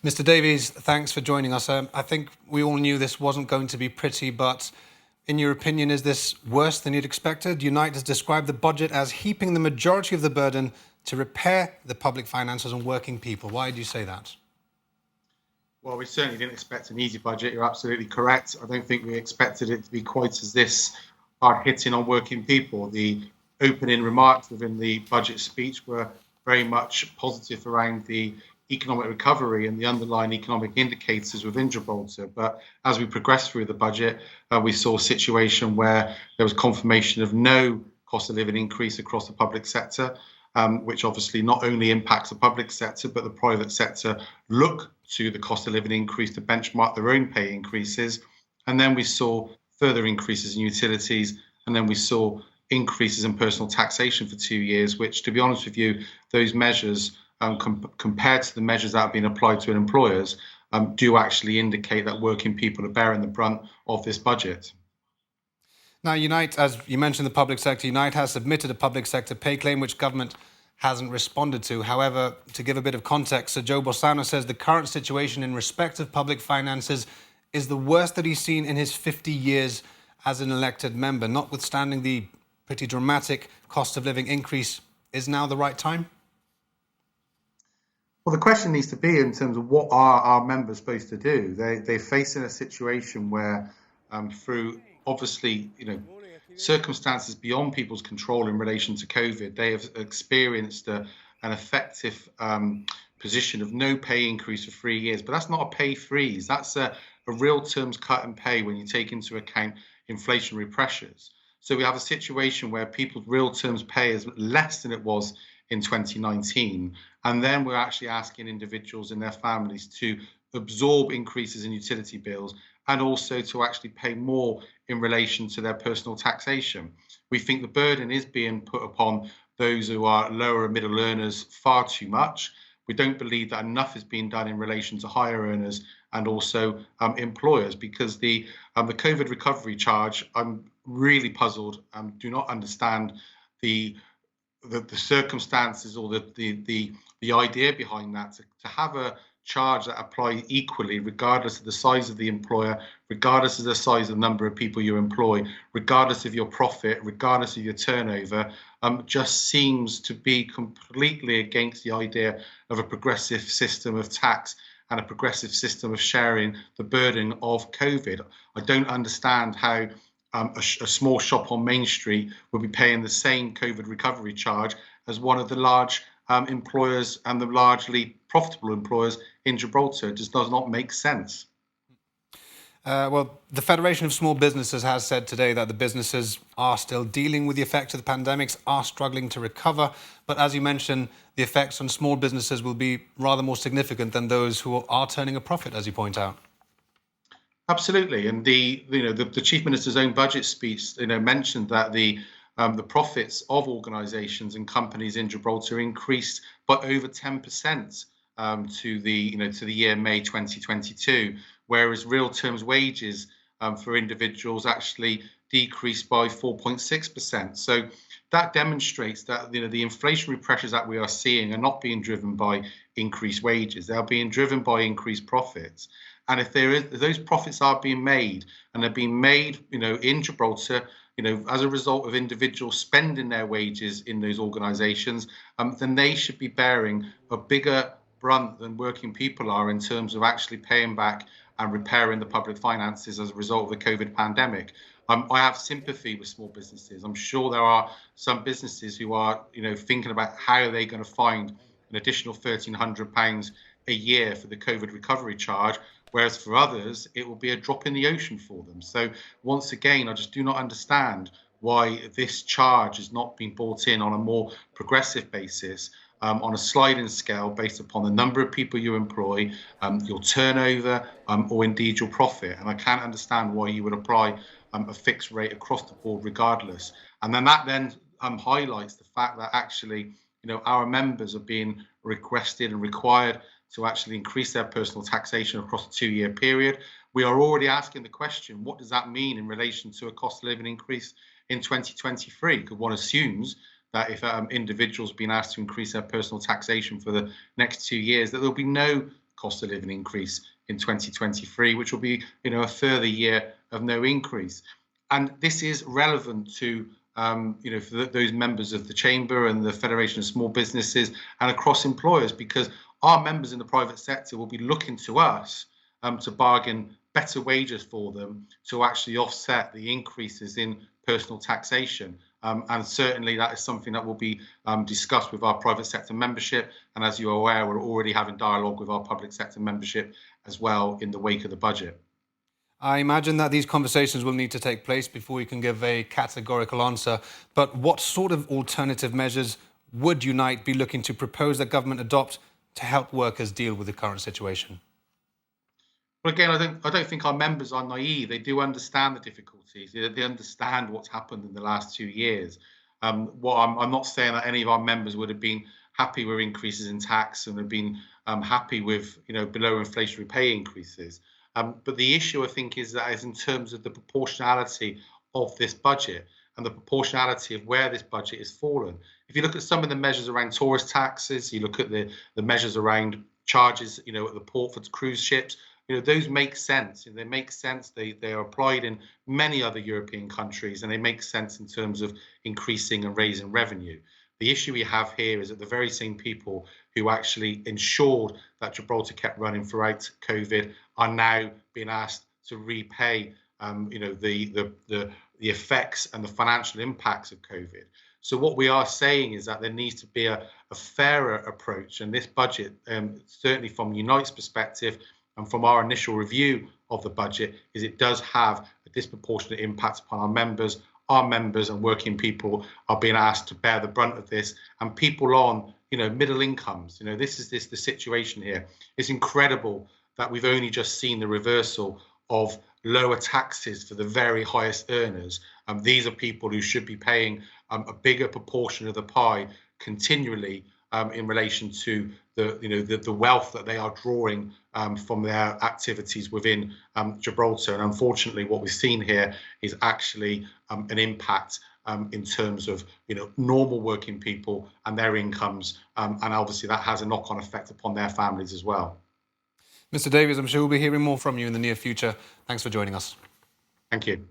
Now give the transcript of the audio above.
Mr Davies, thanks for joining us. I think we all knew this wasn't going to be pretty, but in your opinion, is this worse than you'd expected? Unite has described the budget as heaping the majority of the burden to repair the public finances on working people. Why do you say that? Well, we certainly didn't expect an easy budget. You're absolutely correct. I don't think we expected it to be quite as this hard hitting on working people. The opening remarks within the budget speech were very much positive around the economic recovery and the underlying economic indicators within Gibraltar. But as we progressed through the budget, we saw a situation where there was confirmation of no cost of living increase across the public sector, which obviously not only impacts the public sector, but the private sector look to the cost of living increase to benchmark their own pay increases. And then we saw further increases in utilities, and then we saw increases in personal taxation for 2 years, which, to be honest with you, those measures, compared to the measures that have been applied to employers, do actually indicate that working people are bearing the brunt of this budget. Now, Unite, as you mentioned, the public sector, Unite has submitted a public sector pay claim which government hasn't responded to. However, to give a bit of context, Sir Joe Bolsano says the current situation in respect of public finances is the worst that he's seen in his 50 years as an elected member. Notwithstanding the pretty dramatic cost of living increase, is now the right time? Well, the question needs to be in terms of what are our members supposed to do? They're facing a situation where through obviously, circumstances beyond people's control in relation to COVID, they have experienced an effective position of no pay increase for 3 years. But that's not a pay freeze. That's a real terms cut in pay when you take into account inflationary pressures. So we have a situation where people's real terms pay is less than it was in 2019. And then we're actually asking individuals and their families to absorb increases in utility bills and also to actually pay more in relation to their personal taxation. We think the burden is being put upon those who are lower and middle earners far too much. We don't believe that enough is being done in relation to higher earners and also employers, because the COVID recovery charge, I'm really puzzled and do not understand the circumstances or the idea behind that, to have a charge that applies equally regardless of the size of the employer, regardless of the size of the number of people you employ, regardless of your profit, regardless of your turnover, just seems to be completely against the idea of a progressive system of tax and a progressive system of sharing the burden of COVID. I don't understand how a small shop on Main Street will be paying the same COVID recovery charge as one of the large employers and the largely profitable employers in Gibraltar. It just does not make sense. Well, the Federation of Small Businesses has said today that the businesses are still dealing with the effects of the pandemics, are struggling to recover. But as you mentioned, the effects on small businesses will be rather more significant than those who are turning a profit, as you point out. Absolutely, and the Chief Minister's own budget speech, mentioned that the profits of organisations and companies in Gibraltar increased by over 10% to the year May 2022, whereas real terms wages for individuals actually decreased by 4.6%. So that demonstrates that the inflationary pressures that we are seeing are not being driven by increased wages; they are being driven by increased profits. And if those profits are being made, and they're being made, in Gibraltar, as a result of individuals spending their wages in those organisations, then they should be bearing a bigger brunt than working people are in terms of actually paying back and repairing the public finances as a result of the COVID pandemic. I have sympathy with small businesses. I'm sure there are some businesses who are, thinking about how they're going to find an additional £1,300 a year for the COVID recovery charge, whereas for others, it will be a drop in the ocean for them. So once again, I just do not understand why this charge has not been brought in on a more progressive basis, on a sliding scale based upon the number of people you employ, your turnover, or indeed your profit. And I can't understand why you would apply a fixed rate across the board regardless. And then that highlights the fact that actually, our members are being requested and required to actually increase their personal taxation across a 2-year period. We are already asking the question, what does that mean in relation to a cost of living increase in 2023? Because one assumes that if individuals have been asked to increase their personal taxation for the next 2 years, that there'll be no cost of living increase in 2023, which will be, a further year of no increase. And this is relevant to, for those members of the Chamber and the Federation of Small Businesses and across employers, because our members in the private sector will be looking to us to bargain better wages for them to actually offset the increases in personal taxation. And certainly that is something that will be discussed with our private sector membership. And as you're aware, we're already having dialogue with our public sector membership as well in the wake of the budget. I imagine that these conversations will need to take place before you can give a categorical answer. But what sort of alternative measures would Unite be looking to propose that government adopt to help workers deal with the current situation? Well, again, I don't think our members are naive. They do understand the difficulties. They understand what's happened in the last 2 years. I'm not saying that any of our members would have been happy with increases in tax and have been happy with below inflationary pay increases. But the issue, I think, is in terms of the proportionality of this budget and the proportionality of where this budget has fallen. If you look at some of the measures around tourist taxes, you look at the measures around charges, at the port for cruise ships, those make sense. They make sense. They are applied in many other European countries, and they make sense in terms of increasing and raising revenue. The issue we have here is that the very same people who actually ensured that Gibraltar kept running throughout COVID are now being asked to repay, the effects and the financial impacts of COVID. So what we are saying is that there needs to be a fairer approach, and this budget, certainly from Unite's perspective and from our initial review of the budget, is it does have a disproportionate impact upon our members. Our members and working people are being asked to bear the brunt of this, and people on, middle incomes. This is the situation here. It's incredible that we've only just seen the reversal of lower taxes for the very highest earners. These are people who should be paying a bigger proportion of the pie continually in relation to the wealth that they are drawing from their activities within Gibraltar. And unfortunately, what we've seen here is actually an impact in terms of normal working people and their incomes, and obviously that has a knock-on effect upon their families as well. Mr Davies, I'm sure we'll be hearing more from you in the near future. Thanks for joining us. Thank you.